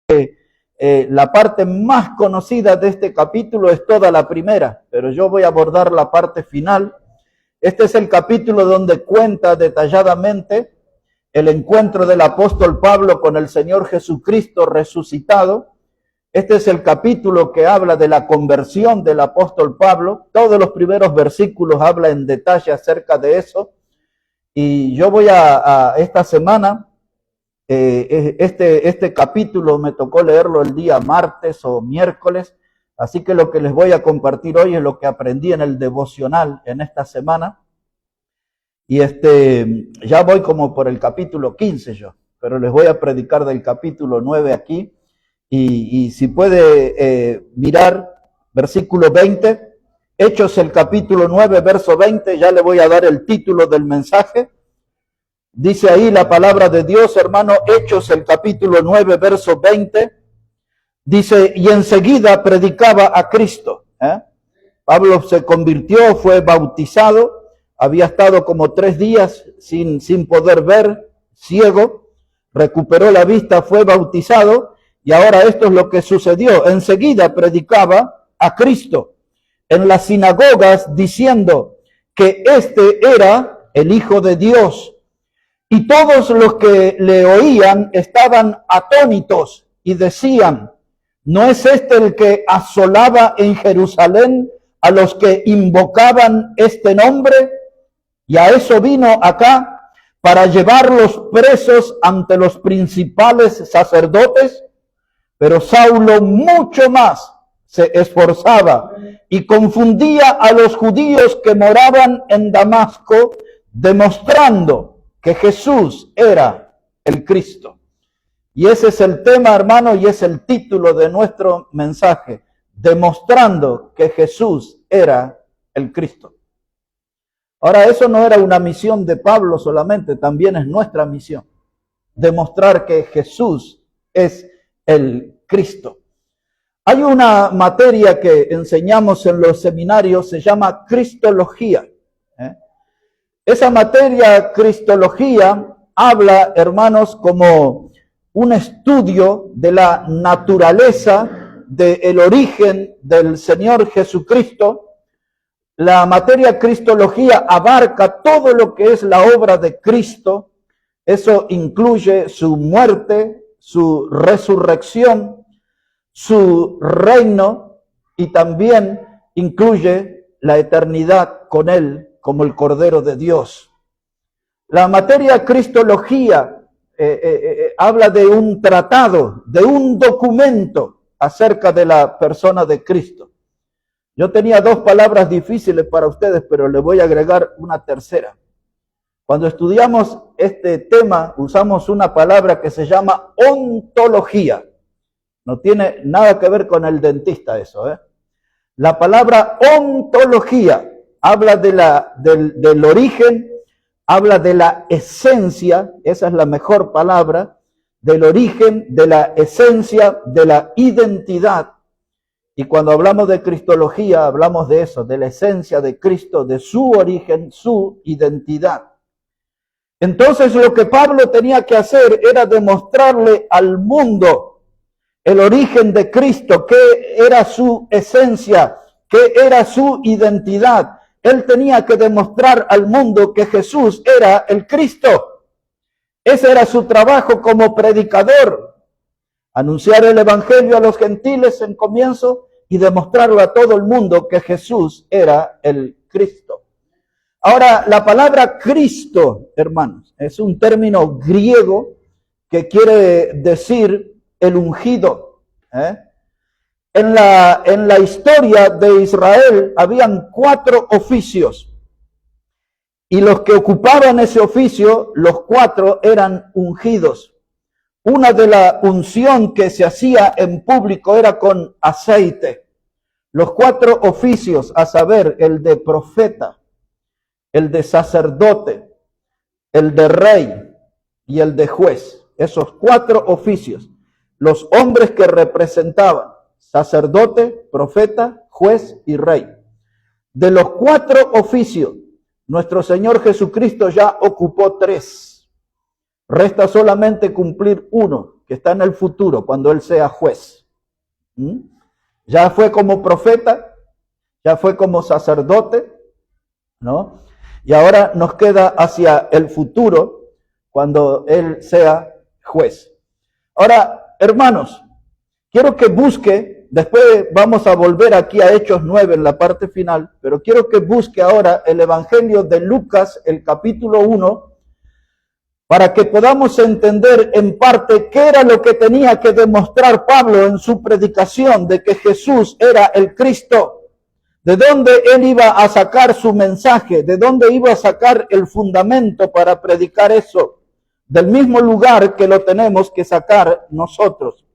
la parte más conocida de este capítulo es toda la primera, pero yo voy a abordar la parte final. Este es el capítulo donde cuenta detalladamente el encuentro del apóstol Pablo con el Señor Jesucristo resucitado. Este es el capítulo que habla de la conversión del apóstol Pablo. Todos los primeros versículos hablan en detalle acerca de eso. Y yo voy a esta semana, este capítulo me tocó leerlo el día martes o miércoles, así que lo que les voy a compartir hoy es lo que aprendí en el devocional en esta semana. Y ya voy como por el capítulo 15 yo, pero les voy a predicar del capítulo 9 aquí. Y si puede mirar versículo 20, Hechos el capítulo 9, verso 20, ya le voy a dar el título del mensaje. Dice ahí la palabra de Dios, hermano, Hechos el capítulo 9, verso 20, dice, y enseguida predicaba a Cristo. Pablo se convirtió, fue bautizado, había estado como 3 días sin poder ver, ciego, recuperó la vista, fue bautizado, y ahora esto es lo que sucedió. Enseguida predicaba a Cristo en las sinagogas diciendo que este era el Hijo de Dios. Y todos los que le oían estaban atónitos y decían, ¿no es este el que asolaba en Jerusalén a los que invocaban este nombre? Y a eso vino acá, para llevarlos presos ante los principales sacerdotes. Pero Saulo mucho más se esforzaba y confundía a los judíos que moraban en Damasco, demostrando que Jesús era el Cristo. Y ese es el tema, hermano, y es el título de nuestro mensaje, demostrando que Jesús era el Cristo. Ahora, eso no era una misión de Pablo solamente, también es nuestra misión, demostrar que Jesús es el Cristo. Hay una materia que enseñamos en los seminarios, se llama Cristología. Esa materia, Cristología, habla, hermanos, como un estudio de la naturaleza, del origen del Señor Jesucristo. La materia Cristología abarca todo lo que es la obra de Cristo. Eso incluye su muerte, su resurrección, su reino, y también incluye la eternidad con Él como el Cordero de Dios. La materia Cristología habla de un tratado, de un documento acerca de la persona de Cristo. Yo tenía 2 palabras difíciles para ustedes, pero le voy a agregar una tercera. Cuando estudiamos este tema, usamos una palabra que se llama ontología. No tiene nada que ver con el dentista eso, La palabra ontología habla del origen, habla de la esencia, esa es la mejor palabra, del origen, de la esencia, de la identidad. Y cuando hablamos de cristología, hablamos de eso, de la esencia de Cristo, de su origen, su identidad. Entonces lo que Pablo tenía que hacer era demostrarle al mundo el origen de Cristo, qué era su esencia, qué era su identidad. Él tenía que demostrar al mundo que Jesús era el Cristo. Ese era su trabajo como predicador. Anunciar el evangelio a los gentiles en comienzo y demostrarlo a todo el mundo que Jesús era el Cristo. Ahora, la palabra Cristo, hermanos, es un término griego que quiere decir el ungido. En la historia de Israel habían 4 oficios. Y los que ocupaban ese oficio, los 4 eran ungidos. Una de la unción que se hacía en público era con aceite. Los 4 oficios, a saber, el de profeta, el de sacerdote, el de rey y el de juez. Esos 4 oficios, los hombres que representaban, sacerdote, profeta, juez y rey. De los 4 oficios, nuestro Señor Jesucristo ya ocupó 3. Resta solamente cumplir uno, que está en el futuro, cuando Él sea juez. Ya fue como profeta, ya fue como sacerdote, ¿no? Y ahora nos queda hacia el futuro, cuando Él sea juez. Ahora, hermanos, quiero que busque, después vamos a volver aquí a Hechos 9 en la parte final, pero quiero que busque ahora el Evangelio de Lucas, el capítulo 1, para que podamos entender en parte qué era lo que tenía que demostrar Pablo en su predicación de que Jesús era el Cristo, de dónde él iba a sacar su mensaje, de dónde iba a sacar el fundamento para predicar eso, del mismo lugar que lo tenemos que sacar nosotros.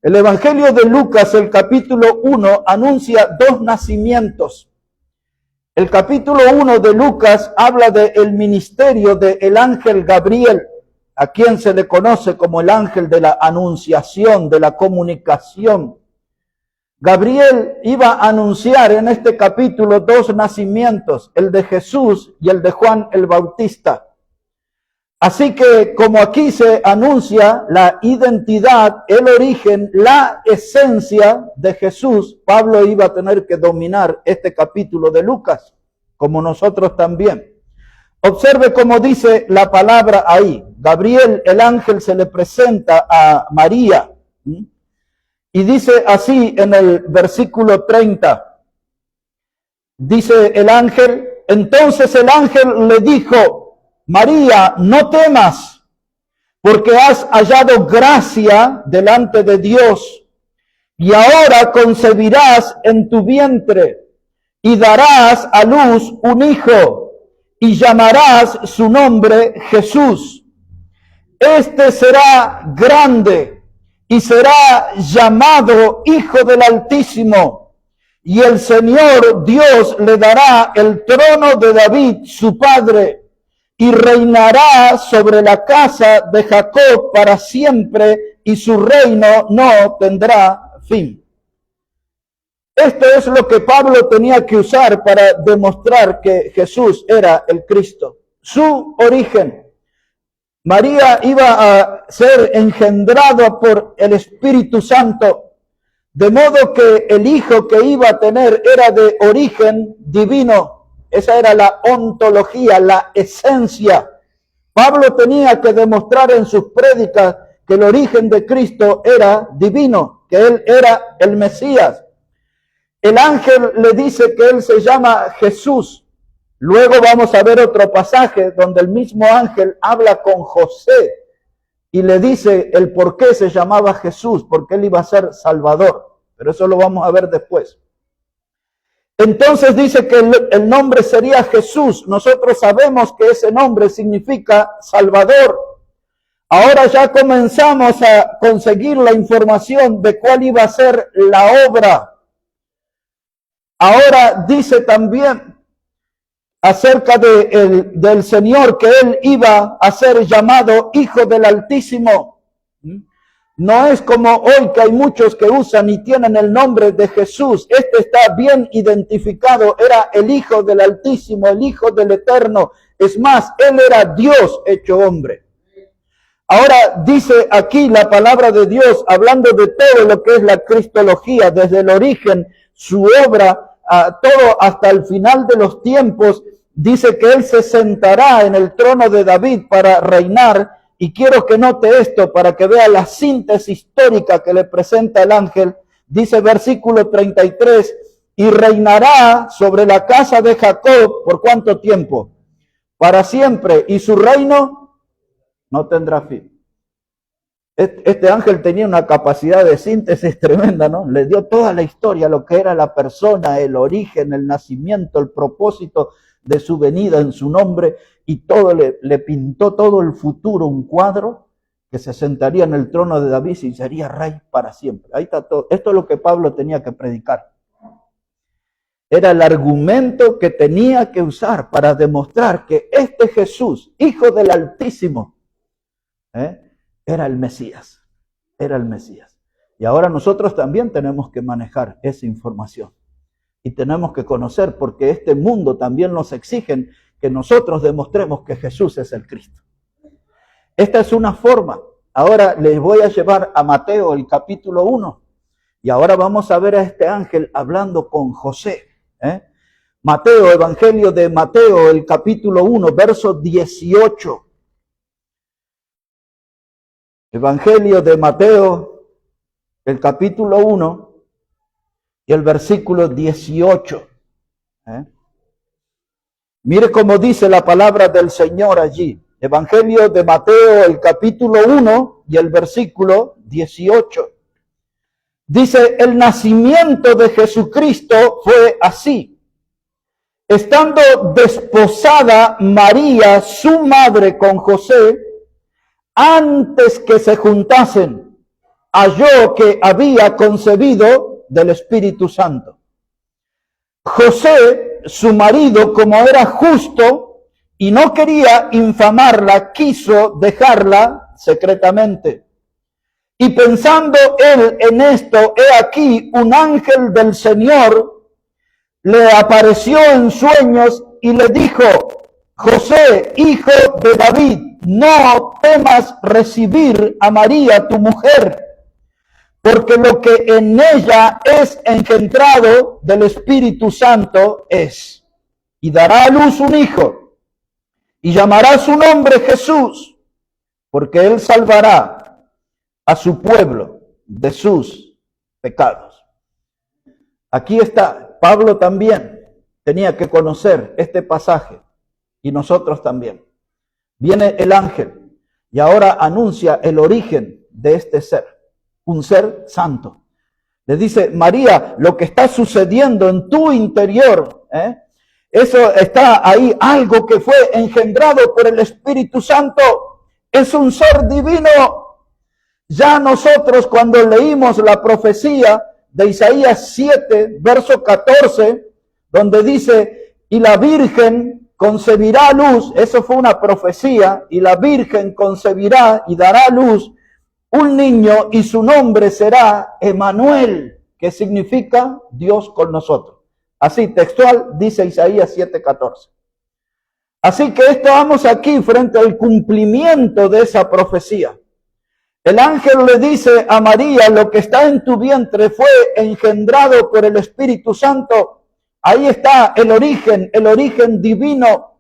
El Evangelio de Lucas, el capítulo 1, anuncia dos nacimientos. El capítulo 1 de Lucas habla del ministerio del ángel Gabriel, a quien se le conoce como el ángel de la anunciación, de la comunicación. Gabriel iba a anunciar en este capítulo dos nacimientos, el de Jesús y el de Juan el Bautista. Así que como aquí se anuncia la identidad, el origen, la esencia de Jesús, Pablo iba a tener que dominar este capítulo de Lucas, como nosotros también. Observe cómo dice la palabra ahí. Gabriel, el ángel, se le presenta a María. Y dice así en el versículo 30. Dice el ángel, entonces el ángel le dijo, María, no temas, porque has hallado gracia delante de Dios, y ahora concebirás en tu vientre, y darás a luz un hijo, y llamarás su nombre Jesús. Este será grande, y será llamado Hijo del Altísimo, y el Señor Dios le dará el trono de David, su padre, y reinará sobre la casa de Jacob para siempre, y su reino no tendrá fin. Esto es lo que Pablo tenía que usar para demostrar que Jesús era el Cristo. Su origen. María iba a ser engendrada por el Espíritu Santo, de modo que el hijo que iba a tener era de origen divino. Esa era la ontología, la esencia. Pablo tenía que demostrar en sus prédicas que el origen de Cristo era divino, que Él era el Mesías. El ángel le dice que Él se llama Jesús. Luego vamos a ver otro pasaje donde el mismo ángel habla con José y le dice el por qué se llamaba Jesús, porque Él iba a ser Salvador. Pero eso lo vamos a ver después. Entonces dice que el nombre sería Jesús. Nosotros sabemos que ese nombre significa Salvador. Ahora ya comenzamos a conseguir la información de cuál iba a ser la obra. Ahora dice también acerca del Señor que Él iba a ser llamado Hijo del Altísimo. No es como hoy que hay muchos que usan y tienen el nombre de Jesús. Este está bien identificado. Era el Hijo del Altísimo, el Hijo del Eterno. Es más, Él era Dios hecho hombre. Ahora dice aquí la palabra de Dios, hablando de todo lo que es la cristología, desde el origen, su obra, todo hasta el final de los tiempos. Dice que Él se sentará en el trono de David para reinar. Y quiero que note esto para que vea la síntesis histórica que le presenta el ángel. Dice versículo 33, y reinará sobre la casa de Jacob, ¿por cuánto tiempo? Para siempre, y su reino no tendrá fin. Este ángel tenía una capacidad de síntesis tremenda, ¿no? Le dio toda la historia, lo que era la persona, el origen, el nacimiento, el propósito de su venida en su nombre, y todo le pintó todo el futuro, un cuadro que se sentaría en el trono de David y sería rey para siempre. Ahí está todo. Esto es lo que Pablo tenía que predicar. Era el argumento que tenía que usar para demostrar que este Jesús, Hijo del Altísimo, era el Mesías. Era el Mesías. Y ahora nosotros también tenemos que manejar esa información. Y tenemos que conocer, porque este mundo también nos exige que nosotros demostremos que Jesús es el Cristo. Esta es una forma. ahora les voy a llevar a Mateo, el capítulo 1. Y ahora vamos a ver a este ángel hablando con José. Mateo, Evangelio de Mateo, el capítulo 1, verso 18. Evangelio de Mateo, el capítulo 1 y el versículo 18. Mire cómo dice la palabra del Señor allí. Evangelio de Mateo, el capítulo 1 y el versículo 18. Dice, el nacimiento de Jesucristo fue así. Estando desposada María, su madre, con José, antes que se juntasen, halló que había concebido del Espíritu Santo. José, su marido, como era justo y no quería infamarla, quiso dejarla secretamente. Y pensando él en esto, he aquí un ángel del Señor le apareció en sueños y le dijo, José, hijo de David, no temas recibir a María, tu mujer, porque lo que en ella es engendrado del Espíritu Santo es. Y dará a luz un hijo, y llamará su nombre Jesús, porque él salvará a su pueblo de sus pecados. Aquí está. Pablo también tenía que conocer este pasaje y nosotros también. Viene el ángel y ahora anuncia el origen de este ser, un ser santo. Le dice, María, lo que está sucediendo en tu interior, eso está ahí, algo que fue engendrado por el Espíritu Santo, es un ser divino. Ya nosotros cuando leímos la profecía de Isaías 7, verso 14, donde dice, y la Virgen concebirá luz, eso fue una profecía, y la Virgen concebirá y dará luz un niño y su nombre será Emmanuel, que significa Dios con nosotros. Así, textual, dice Isaías 7, 14. Así que estamos aquí frente al cumplimiento de esa profecía. El ángel le dice a María, lo que está en tu vientre fue engendrado por el Espíritu Santo. Ahí está el origen divino.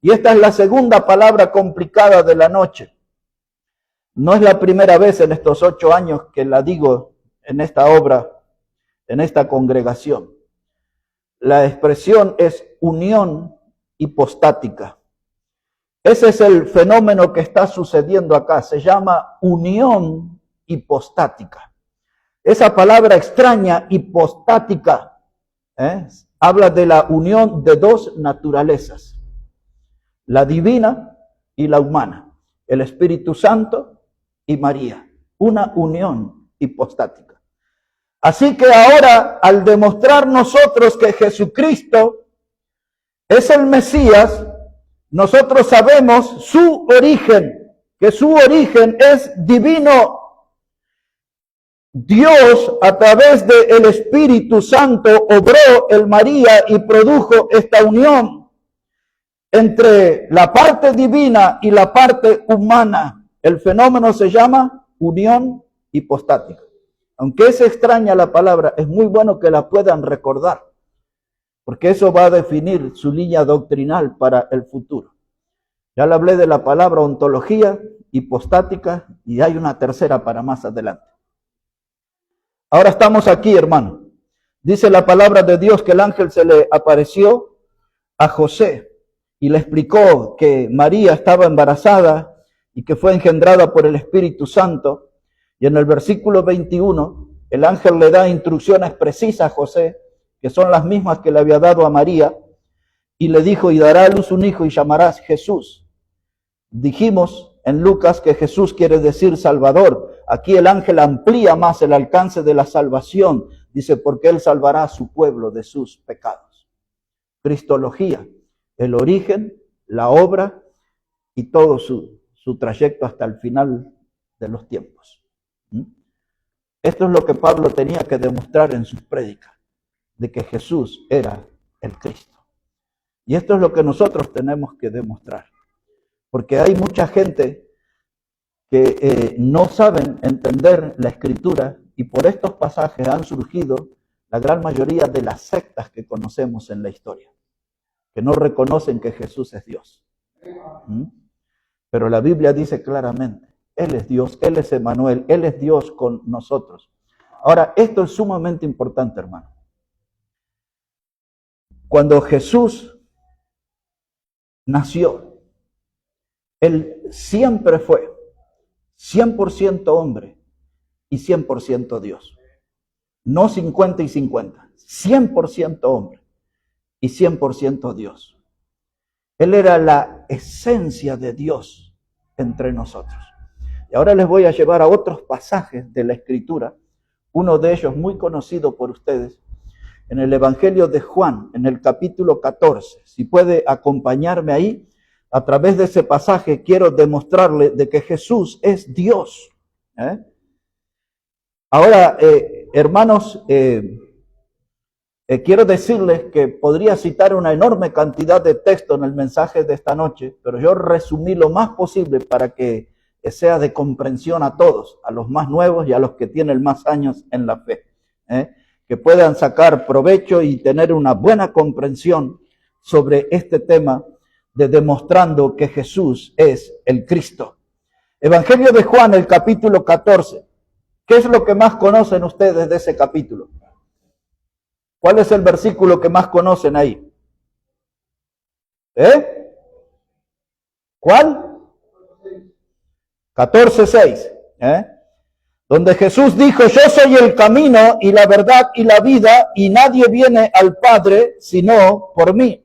Y esta es la segunda palabra complicada de la noche. No es la primera vez en estos 8 años que la digo en esta obra, en esta congregación. La expresión es unión hipostática. Ese es el fenómeno que está sucediendo acá. Se llama unión hipostática. Esa palabra extraña, hipostática, habla de la unión de dos naturalezas. La divina y la humana. El Espíritu Santo y María. Una unión hipostática. Así que ahora, al demostrar nosotros que Jesucristo es el Mesías, nosotros sabemos su origen, que su origen es divino. Dios, a través del Espíritu Santo, obró en María y produjo esta unión entre la parte divina y la parte humana. El fenómeno se llama unión hipostática. Aunque es extraña la palabra, es muy bueno que la puedan recordar, porque eso va a definir su línea doctrinal para el futuro. Ya le hablé de la palabra ontología, hipostática, y hay una tercera para más adelante. Ahora estamos aquí, hermano. Dice la palabra de Dios que el ángel se le apareció a José y le explicó que María estaba embarazada y que fue engendrada por el Espíritu Santo. Y en el versículo 21, el ángel le da instrucciones precisas a José, que son las mismas que le había dado a María, y le dijo, y dará a luz un hijo y llamarás Jesús. Dijimos en Lucas que Jesús quiere decir Salvador. Aquí el ángel amplía más el alcance de la salvación. Dice, porque él salvará a su pueblo de sus pecados. Cristología, el origen, la obra y todo su trayecto hasta el final de los tiempos. Esto es lo que Pablo tenía que demostrar en sus prédicas, de que Jesús era el Cristo. Y esto es lo que nosotros tenemos que demostrar. Porque hay mucha gente que no saben entender la Escritura y por estos pasajes han surgido la gran mayoría de las sectas que conocemos en la historia, que no reconocen que Jesús es Dios. Pero la Biblia dice claramente, Él es Dios, Él es Emmanuel, Él es Dios con nosotros. Ahora, esto es sumamente importante, hermano. Cuando Jesús nació, Él siempre fue 100% hombre y 100% Dios. No 50 y 50, 100% hombre y 100% Dios. Él era la esencia de Dios entre nosotros. Y ahora les voy a llevar a otros pasajes de la Escritura, uno de ellos muy conocido por ustedes, en el Evangelio de Juan, en el capítulo 14. Si puede acompañarme ahí, a través de ese pasaje quiero demostrarle de que Jesús es Dios. Ahora, hermanos, quiero decirles que podría citar una enorme cantidad de texto en el mensaje de esta noche, pero yo resumí lo más posible para que sea de comprensión a todos, a los más nuevos y a los que tienen más años en la fe, que puedan sacar provecho y tener una buena comprensión sobre este tema de demostrando que Jesús es el Cristo. Evangelio de Juan, el capítulo 14. ¿Qué es lo que más conocen ustedes de ese capítulo? ¿Cuál es el versículo que más conocen ahí? ¿Cuál? 14:6. Donde Jesús dijo, yo soy el camino y la verdad y la vida, y nadie viene al Padre sino por mí.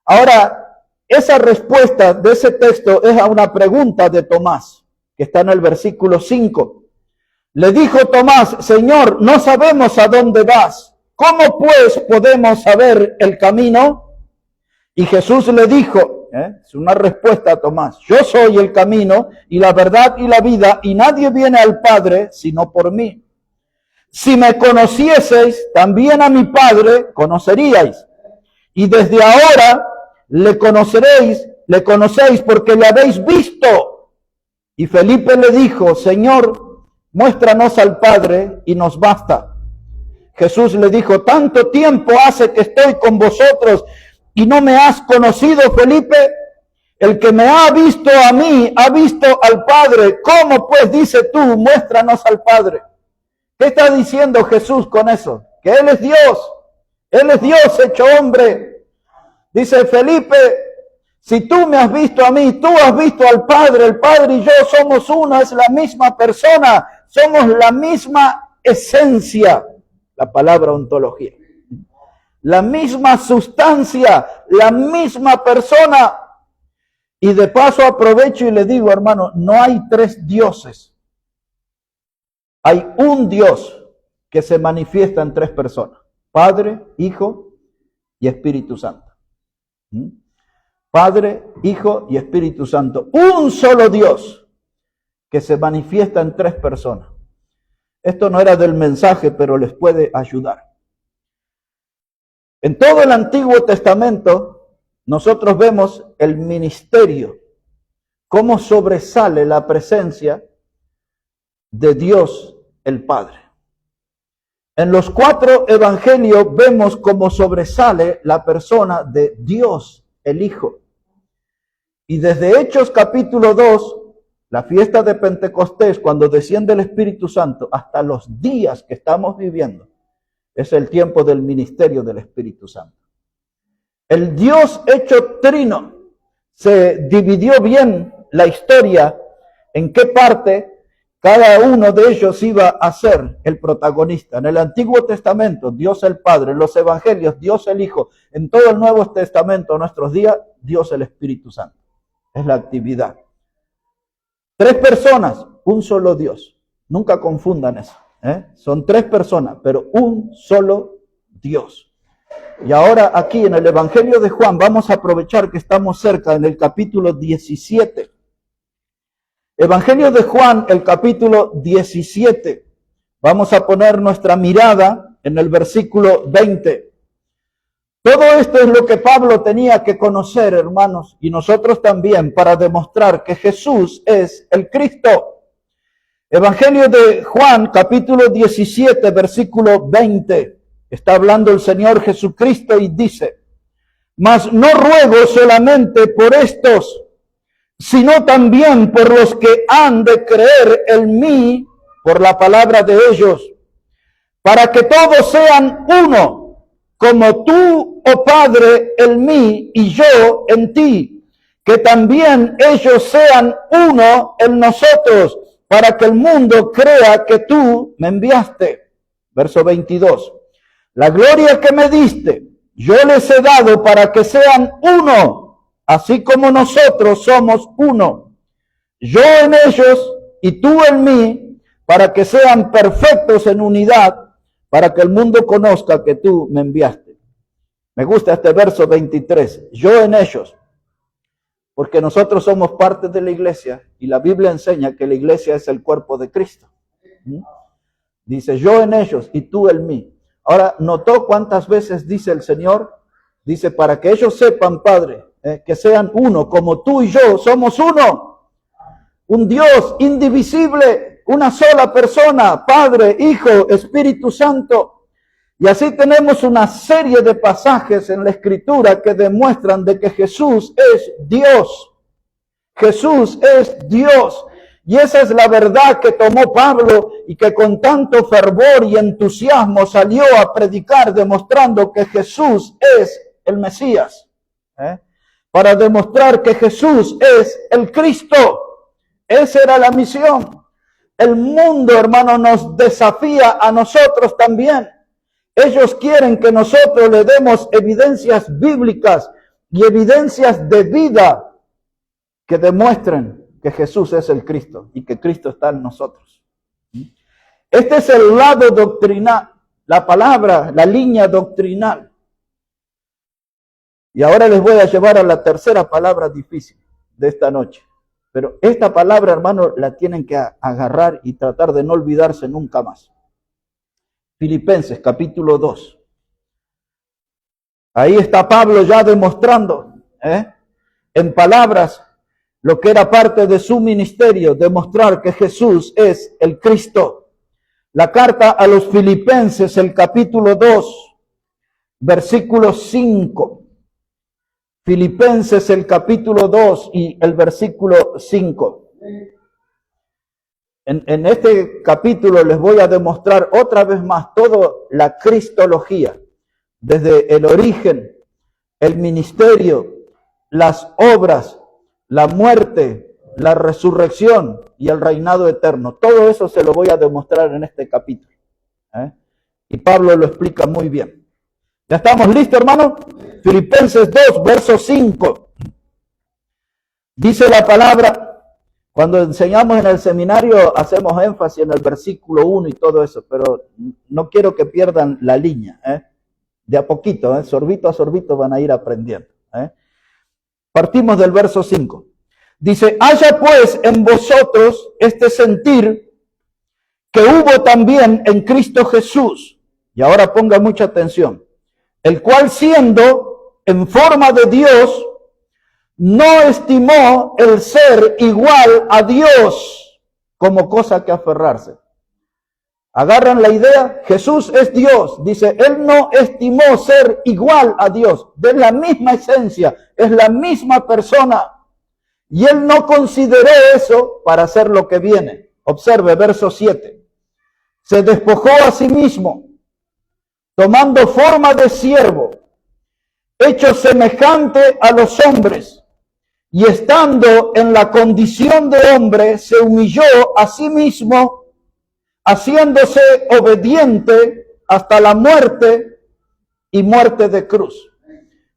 Ahora, esa respuesta de ese texto es a una pregunta de Tomás, que está en el versículo 5. Le dijo Tomás, Señor, no sabemos a dónde vas. ¿Cómo pues podemos saber el camino? Y Jesús le dijo, es una respuesta a Tomás, yo soy el camino y la verdad y la vida, y nadie viene al Padre sino por mí. Si me conocieseis, también a mi Padre conoceríais. Y desde ahora le conocéis porque le habéis visto. Y Felipe le dijo, Señor, muéstranos al Padre y nos basta. Jesús le dijo, tanto tiempo hace que estoy con vosotros y no me has conocido, Felipe. El que me ha visto a mí, ha visto al Padre. ¿Cómo pues dice tú, muéstranos al Padre? ¿Qué está diciendo Jesús con eso? Que Él es Dios. Él es Dios hecho hombre. Dice Felipe, si tú me has visto a mí, tú has visto al Padre. El Padre y yo somos uno, es la misma persona. Somos la misma esencia. La palabra ontología. La misma sustancia, la misma persona. Y de paso aprovecho y le digo, hermano, no hay tres dioses. Hay un Dios que se manifiesta en tres personas. Padre, Hijo y Espíritu Santo. Padre, Hijo y Espíritu Santo. Un solo Dios que se manifiesta en tres personas. Esto no era del mensaje, pero les puede ayudar. En todo el Antiguo Testamento, nosotros vemos el ministerio, cómo sobresale la presencia de Dios el Padre. En los 4 evangelios vemos cómo sobresale la persona de Dios el Hijo. Y desde Hechos capítulo 2, la fiesta de Pentecostés, cuando desciende el Espíritu Santo, hasta los días que estamos viviendo, es el tiempo del ministerio del Espíritu Santo. El Dios hecho trino se dividió bien la historia en qué parte cada uno de ellos iba a ser el protagonista. En el Antiguo Testamento, Dios el Padre; en los Evangelios, Dios el Hijo; en todo el Nuevo Testamento, nuestros días, Dios el Espíritu Santo. Es la actividad. 3 personas, un solo Dios. Nunca confundan eso. Son 3 personas, pero un solo Dios. Y ahora aquí en el Evangelio de Juan vamos a aprovechar que estamos cerca en el capítulo 17. Evangelio de Juan, el capítulo 17. Vamos a poner nuestra mirada en el versículo 20. Todo esto es lo que Pablo tenía que conocer, hermanos, y nosotros también, para demostrar que Jesús es el Cristo. Evangelio de Juan, capítulo 17, versículo 20. Está hablando el Señor Jesucristo y dice: mas no ruego solamente por estos, sino también por los que han de creer en mí por la palabra de ellos, para que todos sean uno, como tú, oh Padre, en mí y yo en ti, que también ellos sean uno en nosotros, para que el mundo crea que tú me enviaste. Verso 22. La gloria que me diste, yo les he dado para que sean uno, así como nosotros somos uno. Yo en ellos y tú en mí, para que sean perfectos en unidad, para que el mundo conozca que tú me enviaste. Me gusta este verso 23. Yo en ellos, porque nosotros somos parte de la iglesia y la Biblia enseña que la iglesia es el cuerpo de Cristo. Dice, yo en ellos y tú en mí. Ahora, ¿notó cuántas veces dice el Señor? Dice, para que ellos sepan, Padre, que sean uno, como tú y yo somos uno. Un Dios indivisible, una sola persona, Padre, Hijo, Espíritu Santo. Y así tenemos una serie de pasajes en la Escritura que demuestran de que Jesús es Dios. Jesús es Dios. Y esa es la verdad que tomó Pablo y que con tanto fervor y entusiasmo salió a predicar, demostrando que Jesús es el Mesías. Para demostrar que Jesús es el Cristo. Esa era la misión. El mundo, hermano, nos desafía a nosotros también. Ellos quieren que nosotros le demos evidencias bíblicas y evidencias de vida que demuestren que Jesús es el Cristo y que Cristo está en nosotros. Este es el lado doctrinal, la palabra, la línea doctrinal. Y ahora les voy a llevar a la tercera palabra difícil de esta noche. Pero esta palabra, hermano, la tienen que agarrar y tratar de no olvidarse nunca más. Filipenses capítulo 2. Ahí está Pablo ya demostrando, en palabras, lo que era parte de su ministerio, demostrar que Jesús es el Cristo. La carta a los Filipenses, el capítulo 2, versículo 5. Filipenses, el capítulo 2 y el versículo 5. En este capítulo les voy a demostrar otra vez más toda la cristología, desde el origen, el ministerio, las obras, la muerte, la resurrección y el reinado eterno. Todo eso se lo voy a demostrar en este capítulo. Y Pablo lo explica muy bien. ¿Ya estamos listos, hermano? Filipenses 2, verso 5. Dice la palabra, cuando enseñamos en el seminario hacemos énfasis en el versículo 1 y todo eso, pero no quiero que pierdan la línea. De a poquito, sorbito a sorbito van a ir aprendiendo. Partimos del verso 5. Dice, haya pues en vosotros este sentir que hubo también en Cristo Jesús. Y ahora ponga mucha atención. El cual siendo en forma de Dios, no estimó el ser igual a Dios como cosa que aferrarse. ¿Agarran la idea? Jesús es Dios. Dice, Él no estimó ser igual a Dios. De la misma esencia, es la misma persona. Y Él no consideró eso para hacer lo que viene. Observe, verso 7. Se despojó a sí mismo, tomando forma de siervo, hecho semejante a los hombres. Y estando en la condición de hombre, se humilló a sí mismo, haciéndose obediente hasta la muerte y muerte de cruz.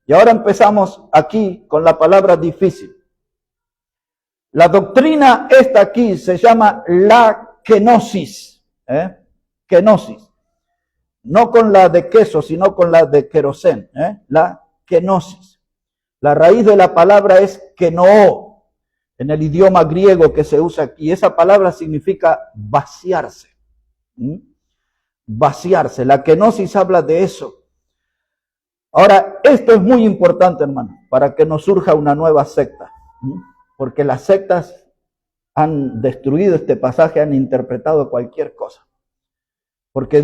Y ahora empezamos aquí con la palabra difícil. La doctrina esta aquí se llama la kenosis. Kenosis. No con la de queso, sino con la de querosén. La kenosis. La raíz de la palabra es kenoo, en el idioma griego que se usa aquí. Esa palabra significa vaciarse. Vaciarse. La kenosis habla de eso. Ahora, esto es muy importante, hermano, para que no surja una nueva secta, porque las sectas han destruido este pasaje, han interpretado cualquier cosa. Porque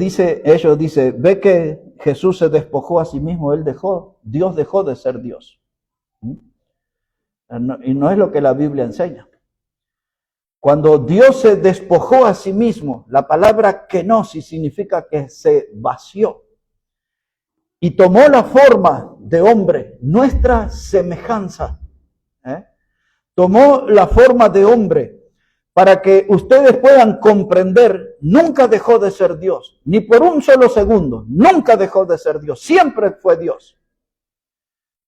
ellos dicen, ve que Jesús se despojó a sí mismo, Dios dejó de ser Dios. Y no es lo que la Biblia enseña. Cuando Dios se despojó a sí mismo, la palabra kenosis significa que se vació y tomó la forma de hombre, nuestra semejanza. Tomó la forma de hombre para que ustedes puedan comprender, nunca dejó de ser Dios, ni por un solo segundo, nunca dejó de ser Dios, siempre fue Dios.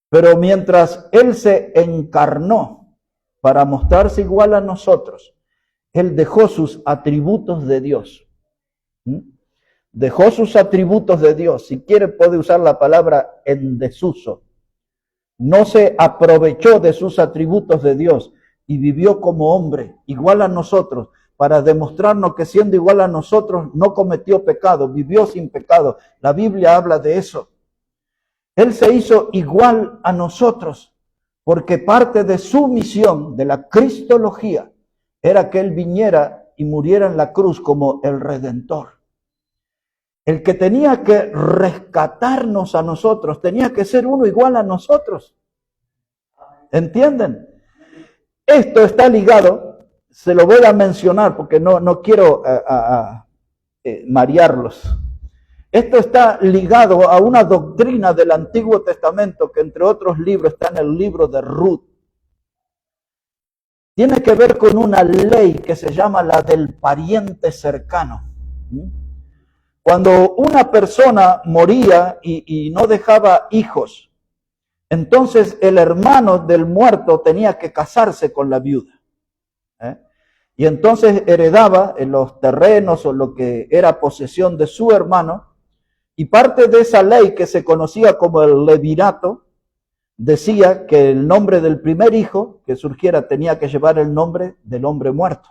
Pero mientras Él se encarnó para mostrarse igual a nosotros, Él dejó sus atributos de Dios. Dejó sus atributos de Dios. Si quiere puede usar la palabra en desuso. No se aprovechó de sus atributos de Dios y vivió como hombre, igual a nosotros, para demostrarnos que siendo igual a nosotros no cometió pecado, vivió sin pecado. La Biblia habla de eso. Él se hizo igual a nosotros, porque parte de su misión, de la cristología, era que Él viniera y muriera en la cruz como el Redentor. El que tenía que rescatarnos a nosotros, tenía que ser uno igual a nosotros. ¿Entienden? Esto está ligado, se lo voy a mencionar porque no quiero marearlos. Esto está ligado a una doctrina del Antiguo Testamento que entre otros libros está en el libro de Ruth. Tiene que ver con una ley que se llama la del pariente cercano. Cuando una persona moría y no dejaba hijos, entonces el hermano del muerto tenía que casarse con la viuda. Y entonces heredaba en los terrenos o lo que era posesión de su hermano. Y parte de esa ley que se conocía como el levirato decía que el nombre del primer hijo que surgiera tenía que llevar el nombre del hombre muerto.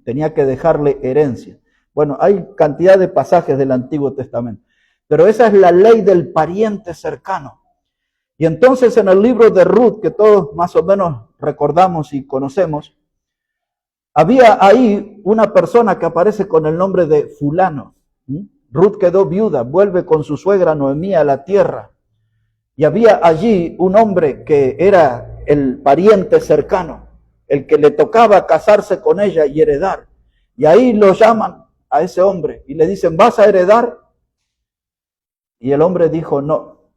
Tenía que dejarle herencia. Bueno, hay cantidad de pasajes del Antiguo Testamento, pero esa es la ley del pariente cercano. Y entonces en el libro de Ruth, que todos más o menos recordamos y conocemos, había ahí una persona que aparece con el nombre de fulano. Ruth quedó viuda, vuelve con su suegra Noemí a la tierra. Y había allí un hombre que era el pariente cercano, el que le tocaba casarse con ella y heredar. Y ahí lo llaman a ese hombre y le dicen, ¿vas a heredar? Y el hombre dijo, no.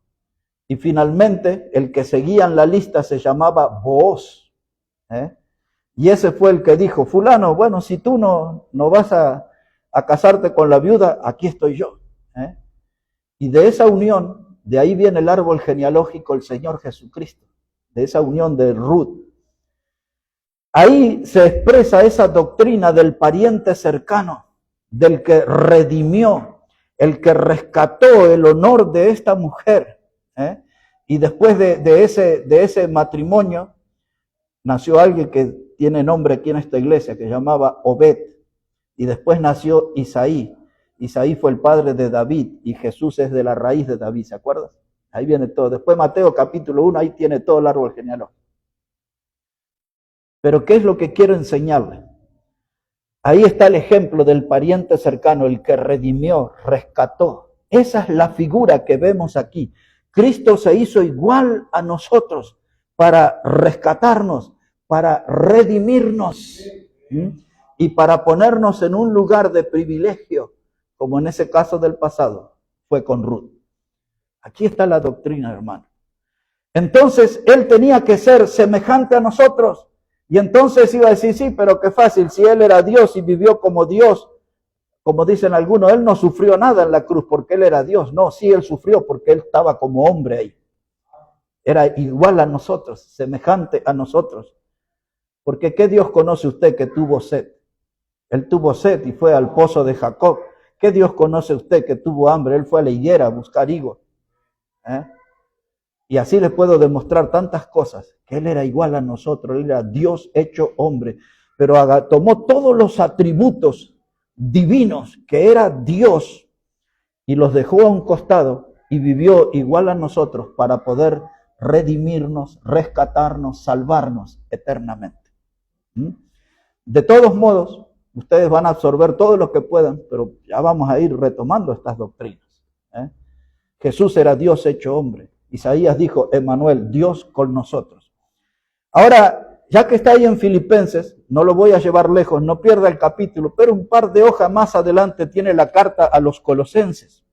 Y finalmente el que seguía en la lista se llamaba Booz. Y ese fue el que dijo, fulano, bueno, si tú no vas a casarte con la viuda, aquí estoy yo. Y de esa unión, de ahí viene el árbol genealógico, el Señor Jesucristo, de esa unión de Ruth. Ahí se expresa esa doctrina del pariente cercano, del que redimió, el que rescató el honor de esta mujer. Y después de ese matrimonio, nació alguien que tiene nombre aquí en esta iglesia, que se llamaba Obed. Y después nació Isaí. Isaí fue el padre de David y Jesús es de la raíz de David, ¿se acuerdan? Ahí viene todo. Después Mateo capítulo 1, ahí tiene todo el árbol genealógico. Pero ¿qué es lo que quiero enseñarle? Ahí está el ejemplo del pariente cercano, el que redimió, rescató. Esa es la figura que vemos aquí. Cristo se hizo igual a nosotros para rescatarnos, para redimirnos y para ponernos en un lugar de privilegio, como en ese caso del pasado fue con Ruth. Aquí está la doctrina, hermano. Entonces él tenía que ser semejante a nosotros. Y entonces iba a decir, sí, pero qué fácil, si él era Dios y vivió como Dios, como dicen algunos, él no sufrió nada en la cruz porque él era Dios. No, sí, él sufrió porque él estaba como hombre ahí. Era igual a nosotros, semejante a nosotros. Porque ¿qué Dios conoce usted que tuvo sed? Él tuvo sed y fue al pozo de Jacob. ¿Qué Dios conoce usted que tuvo hambre? Él fue a la higuera a buscar higos. Y así le puedo demostrar tantas cosas, que Él era igual a nosotros, Él era Dios hecho hombre, pero tomó todos los atributos divinos que era Dios y los dejó a un costado y vivió igual a nosotros para poder redimirnos, rescatarnos, salvarnos eternamente. De todos modos, ustedes van a absorber todo lo que puedan, pero ya vamos a ir retomando estas doctrinas. Jesús era Dios hecho hombre. Isaías dijo, Emmanuel, Dios con nosotros. Ahora, ya que está ahí en Filipenses, no lo voy a llevar lejos, no pierda el capítulo, pero un par de hojas más adelante tiene la carta a los Colosenses.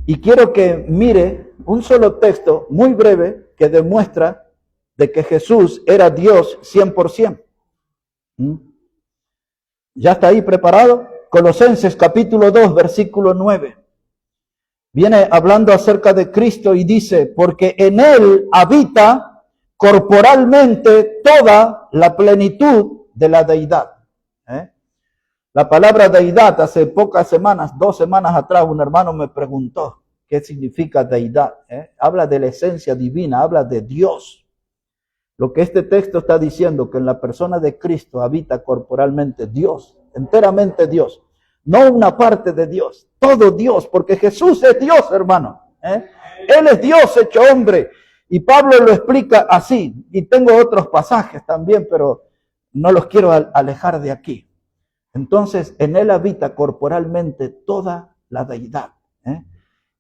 Y quiero que mire un solo texto muy breve que demuestra de que Jesús era Dios 100%. ¿Ya está ahí preparado? Colosenses capítulo 2, versículo 9. Viene hablando acerca de Cristo y dice, porque en Él habita corporalmente toda la plenitud de la deidad. La palabra deidad, hace pocas semanas, 2 semanas atrás, un hermano me preguntó qué significa deidad. Habla de la esencia divina, habla de Dios. Lo que este texto está diciendo, que en la persona de Cristo habita corporalmente Dios, enteramente Dios. No una parte de Dios, todo Dios, porque Jesús es Dios, hermano. Él es Dios hecho hombre. Y Pablo lo explica así. Y tengo otros pasajes también, pero no los quiero alejar de aquí. Entonces, en Él habita corporalmente toda la deidad.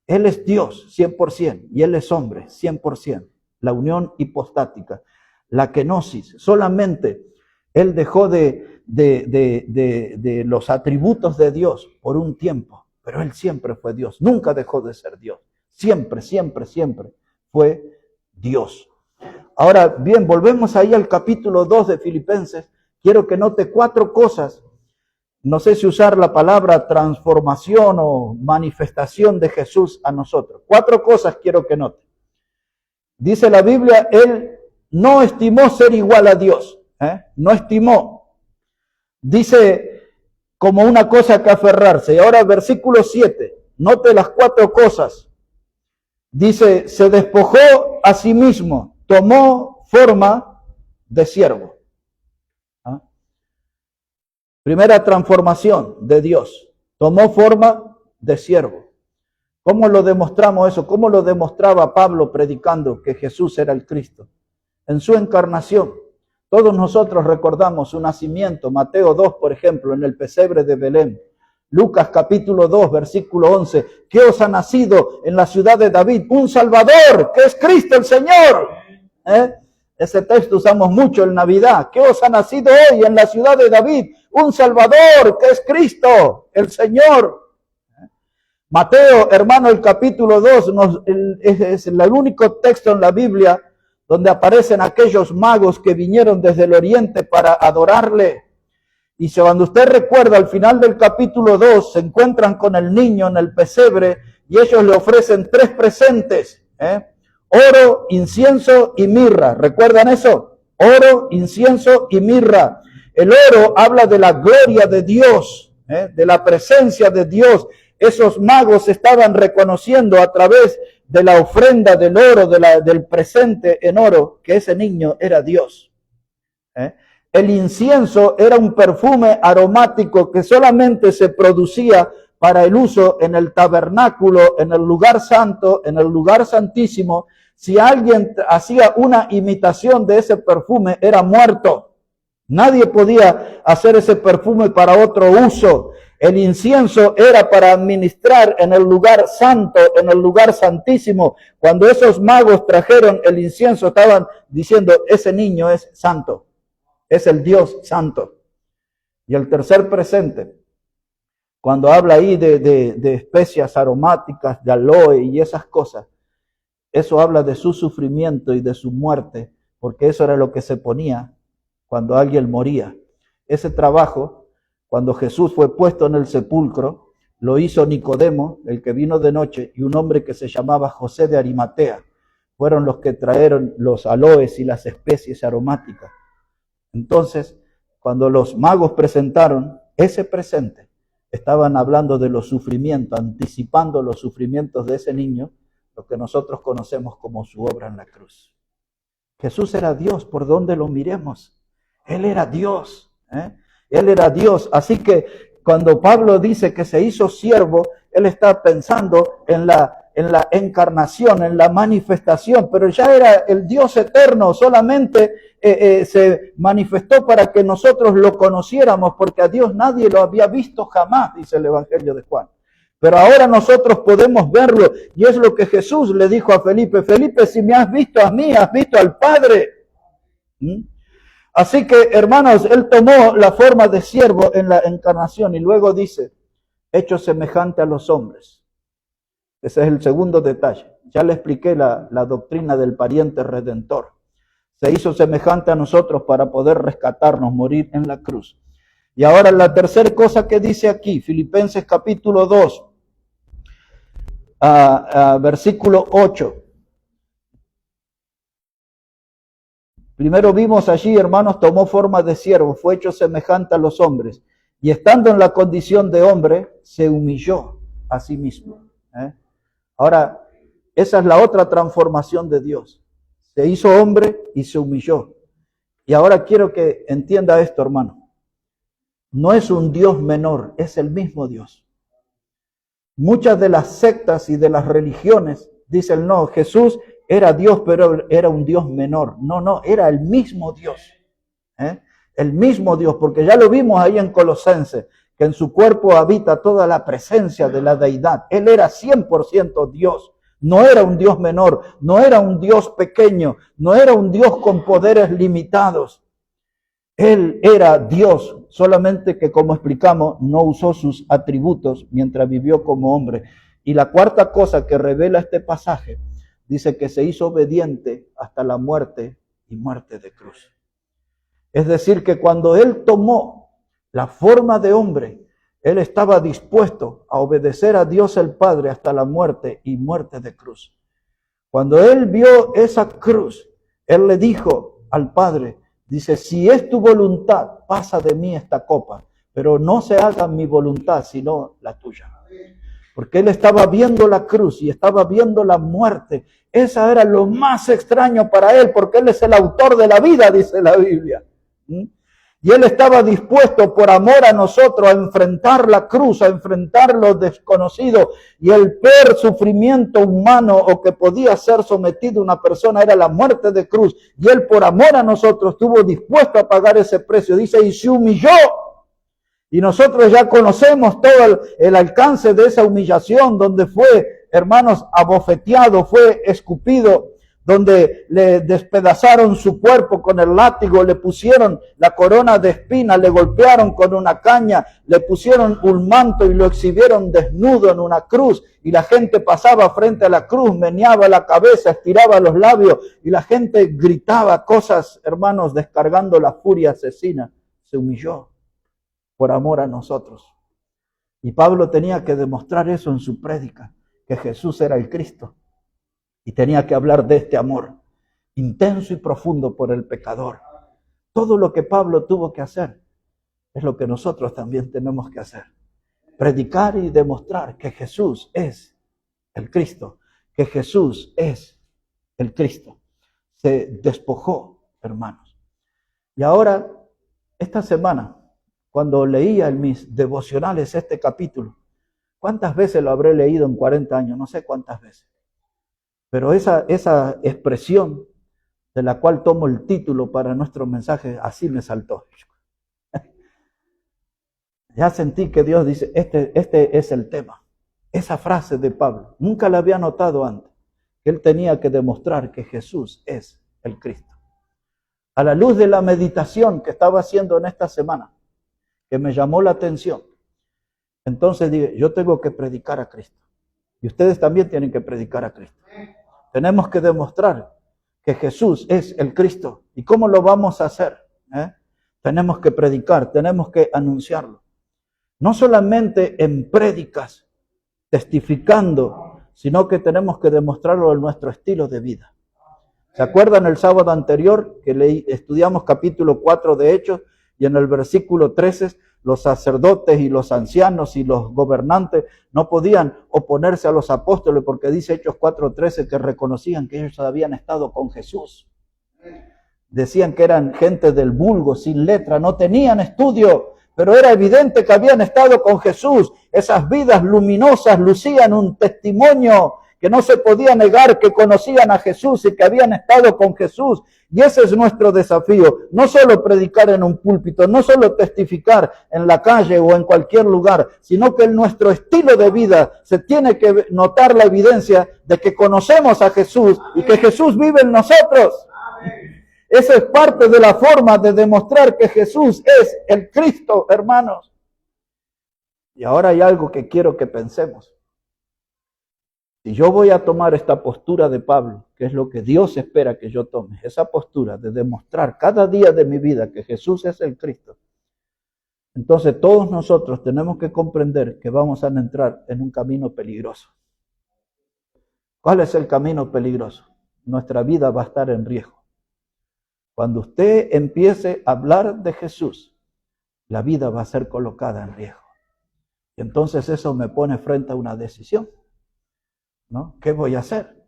Él es Dios 100% y Él es hombre 100%. La unión hipostática, la kenosis. Solamente Él dejó de los atributos de Dios por un tiempo, pero Él siempre fue Dios, nunca dejó de ser Dios, siempre, siempre, siempre fue Dios. Ahora bien, volvemos ahí al capítulo 2 de Filipenses. Quiero que note 4 cosas, no sé si usar la palabra transformación o manifestación de Jesús a nosotros. 4 cosas quiero que note. Dice la Biblia, Él no estimó ser igual a Dios, no estimó. Dice como una cosa que aferrarse. Y ahora versículo 7, note las 4 cosas. Dice, se despojó a sí mismo, tomó forma de siervo. Primera transformación de Dios, tomó forma de siervo. ¿Cómo lo demostramos eso? ¿Cómo lo demostraba Pablo predicando que Jesús era el Cristo? En su encarnación. Todos nosotros recordamos su nacimiento, Mateo 2, por ejemplo, en el pesebre de Belén. Lucas capítulo 2, versículo 11. ¿Qué os ha nacido en la ciudad de David? Un Salvador, que es Cristo el Señor. Ese texto usamos mucho en Navidad. ¿Qué os ha nacido hoy en la ciudad de David? Un Salvador, que es Cristo el Señor. Mateo, hermano, el capítulo 2 es el único texto en la Biblia donde aparecen aquellos magos que vinieron desde el oriente para adorarle. Y cuando usted recuerda, al final del capítulo 2, se encuentran con el niño en el pesebre y ellos le ofrecen 3 presentes. Oro, incienso y mirra. ¿Recuerdan eso? Oro, incienso y mirra. El oro habla de la gloria de Dios, de la presencia de Dios. Esos magos estaban reconociendo a través de la ofrenda del oro, del presente en oro, que ese niño era Dios. El incienso era un perfume aromático que solamente se producía para el uso en el tabernáculo, en el lugar santo, en el lugar santísimo. Si alguien hacía una imitación de ese perfume, era muerto. Nadie podía hacer ese perfume para otro uso. El incienso era para administrar en el lugar santo, en el lugar santísimo. Cuando esos magos trajeron el incienso, estaban diciendo, ese niño es santo, es el Dios santo. Y el tercer presente, cuando habla ahí de especias aromáticas, de aloe y esas cosas, eso habla de su sufrimiento y de su muerte, porque eso era lo que se ponía cuando alguien moría. Ese trabajo, cuando Jesús fue puesto en el sepulcro, lo hizo Nicodemo, el que vino de noche, y un hombre que se llamaba José de Arimatea. Fueron los que trajeron los aloes y las especies aromáticas. Entonces, cuando los magos presentaron ese presente, estaban hablando de los sufrimientos, anticipando los sufrimientos de ese niño, lo que nosotros conocemos como su obra en la cruz. Jesús era Dios por donde lo miremos. Él era Dios. Él era Dios. Así que cuando Pablo dice que se hizo siervo, él está pensando en la encarnación, en la manifestación, pero ya era el Dios eterno, solamente se manifestó para que nosotros lo conociéramos, porque a Dios nadie lo había visto jamás, dice el Evangelio de Juan. Pero ahora nosotros podemos verlo, y es lo que Jesús le dijo a Felipe: Felipe, si me has visto a mí, has visto al Padre. Así que, hermanos, él tomó la forma de siervo en la encarnación, y luego dice, hecho semejante a los hombres. Ese es el segundo detalle. Ya le expliqué la doctrina del pariente redentor. Se hizo semejante a nosotros para poder rescatarnos, morir en la cruz. Y ahora la tercera cosa que dice aquí, Filipenses capítulo 2, versículo 8. Primero vimos allí, hermanos, tomó forma de siervo, fue hecho semejante a los hombres. Y estando en la condición de hombre, se humilló a sí mismo. Ahora, esa es la otra transformación de Dios. Se hizo hombre y se humilló. Y ahora quiero que entienda esto, hermano. No es un Dios menor, es el mismo Dios. Muchas de las sectas y de las religiones dicen, no, Jesús era Dios, pero era un Dios menor. No, era el mismo Dios. El mismo Dios, porque ya lo vimos ahí en Colosenses, que en su cuerpo habita toda la presencia de la deidad. Él era 100% Dios. No era un Dios menor, no era un Dios pequeño, no era un Dios con poderes limitados. Él era Dios, solamente que, como explicamos, no usó sus atributos mientras vivió como hombre. Y la cuarta cosa que revela este pasaje, dice que se hizo obediente hasta la muerte y muerte de cruz. Es decir, que cuando él tomó la forma de hombre, él estaba dispuesto a obedecer a Dios el Padre hasta la muerte y muerte de cruz. Cuando él vio esa cruz, él le dijo al Padre, dice, si es tu voluntad, pasa de mí esta copa, pero no se haga mi voluntad, sino la tuya. Porque él estaba viendo la cruz y estaba viendo la muerte. Esa era lo más extraño para él, porque él es el autor de la vida, dice la Biblia. Y él estaba dispuesto por amor a nosotros a enfrentar la cruz, a enfrentar lo desconocido. Y el peor sufrimiento humano o que podía ser sometido una persona era la muerte de cruz. Y él por amor a nosotros estuvo dispuesto a pagar ese precio. Dice, y se humilló. Y nosotros ya conocemos todo el alcance de esa humillación, donde fue, hermanos, abofeteado, fue escupido, donde le despedazaron su cuerpo con el látigo, le pusieron la corona de espinas, le golpearon con una caña, le pusieron un manto y lo exhibieron desnudo en una cruz. Y la gente pasaba frente a la cruz, meneaba la cabeza, estiraba los labios y la gente gritaba cosas, hermanos, descargando la furia asesina. Se humilló por amor a nosotros. Y Pablo tenía que demostrar eso en su prédica, que Jesús era el Cristo. Y tenía que hablar de este amor intenso y profundo por el pecador. Todo lo que Pablo tuvo que hacer es lo que nosotros también tenemos que hacer. Predicar y demostrar que Jesús es el Cristo, que Jesús es el Cristo. Se despojó, hermanos. Y ahora, esta semana, cuando leía en mis devocionales este capítulo, ¿cuántas veces lo habré leído en 40 años? No sé cuántas veces. Pero esa expresión de la cual tomo el título para nuestro mensaje, así me saltó. Ya sentí que Dios dice, este es el tema. Esa frase de Pablo, nunca la había notado antes, que él tenía que demostrar que Jesús es el Cristo. A la luz de la meditación que estaba haciendo en esta semana, que me llamó la atención, entonces dije, yo tengo que predicar a Cristo. Y ustedes también tienen que predicar a Cristo. Tenemos que demostrar que Jesús es el Cristo. ¿Y cómo lo vamos a hacer? Tenemos que predicar, tenemos que anunciarlo. No solamente en prédicas, testificando, sino que tenemos que demostrarlo en nuestro estilo de vida. ¿Se acuerdan el sábado anterior que estudiamos capítulo 4 de Hechos y en el versículo 13 los sacerdotes y los ancianos y los gobernantes no podían oponerse a los apóstoles porque dice Hechos 4:13 que reconocían que ellos habían estado con Jesús? Decían que eran gente del vulgo, sin letra, no tenían estudio, pero era evidente que habían estado con Jesús. Esas vidas luminosas lucían un testimonio que no se podía negar, que conocían a Jesús y que habían estado con Jesús. Y ese es nuestro desafío, no solo predicar en un púlpito, no solo testificar en la calle o en cualquier lugar, sino que en nuestro estilo de vida se tiene que notar la evidencia de que conocemos a Jesús y que Jesús vive en nosotros. Esa es parte de la forma de demostrar que Jesús es el Cristo, hermanos. Y ahora hay algo que quiero que pensemos. Si yo voy a tomar esta postura de Pablo, que es lo que Dios espera que yo tome, esa postura de demostrar cada día de mi vida que Jesús es el Cristo, entonces todos nosotros tenemos que comprender que vamos a entrar en un camino peligroso. ¿Cuál es el camino peligroso? Nuestra vida va a estar en riesgo. Cuando usted empiece a hablar de Jesús, la vida va a ser colocada en riesgo. Y entonces eso me pone frente a una decisión, ¿no? ¿Qué voy a hacer?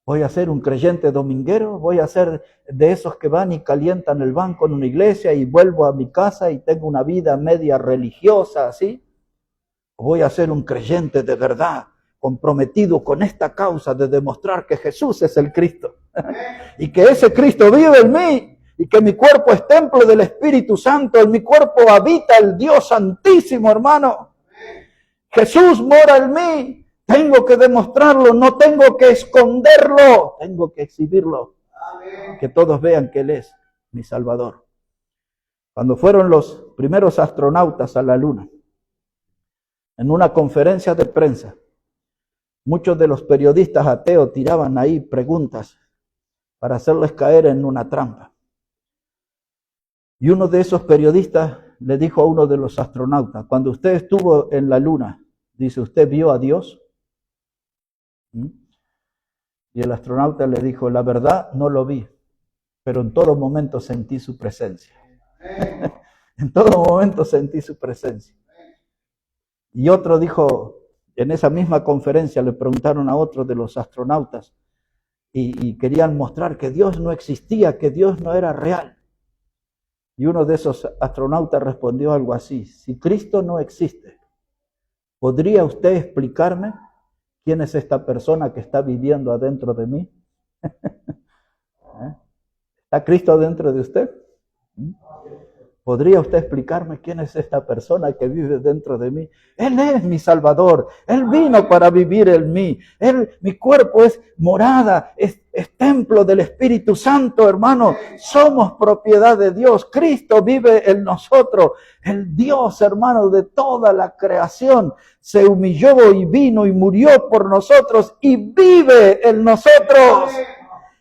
¿Voy a ser un creyente dominguero? ¿Voy a ser de esos que van y calientan el banco en una iglesia y vuelvo a mi casa y tengo una vida media religiosa así? ¿O voy a ser un creyente de verdad, comprometido con esta causa de demostrar que Jesús es el Cristo? Y que ese Cristo vive en mí y que mi cuerpo es templo del Espíritu Santo, en mi cuerpo habita el Dios Santísimo, hermano. Jesús mora en mí. Tengo que demostrarlo, no tengo que esconderlo, tengo que exhibirlo. Amén. Que todos vean que Él es mi Salvador. Cuando fueron los primeros astronautas a la Luna, en una conferencia de prensa, muchos de los periodistas ateos tiraban ahí preguntas para hacerles caer en una trampa. Y uno de esos periodistas le dijo a uno de los astronautas, cuando usted estuvo en la Luna, dice, ¿usted vio a Dios? Y el astronauta le dijo, la verdad no lo vi, pero en todo momento sentí su presencia. En todo momento sentí su presencia. Y otro dijo, en esa misma conferencia le preguntaron a otro de los astronautas y querían mostrar que Dios no existía, que Dios no era real. Y uno de esos astronautas respondió algo así, si Cristo no existe, ¿podría usted explicarme quién es esta persona que está viviendo adentro de mí? ¿Está Cristo dentro de usted? ¿Podría usted explicarme quién es esta persona que vive dentro de mí? Él es mi Salvador. Él vino para vivir en mí. Mi cuerpo es morada, es templo del Espíritu Santo, hermano. Somos propiedad de Dios. Cristo vive en nosotros. El Dios, hermano, de toda la creación se humilló y vino y murió por nosotros y vive en nosotros.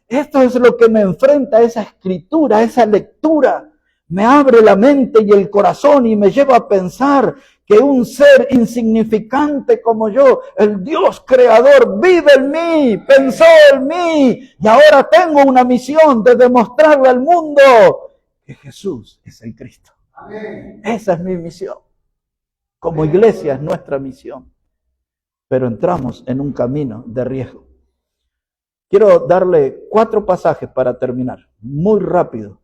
Esto es lo que me enfrenta a esa escritura, a esa lectura. Me abre la mente y el corazón y me lleva a pensar que un ser insignificante como yo, el Dios creador, vive en mí, pensó en mí y ahora tengo una misión de demostrarle al mundo que Jesús es el Cristo. Amén. Esa es mi misión. Como iglesia es nuestra misión. Pero entramos en un camino de riesgo. Quiero darle 4 pasajes para terminar, muy rápido.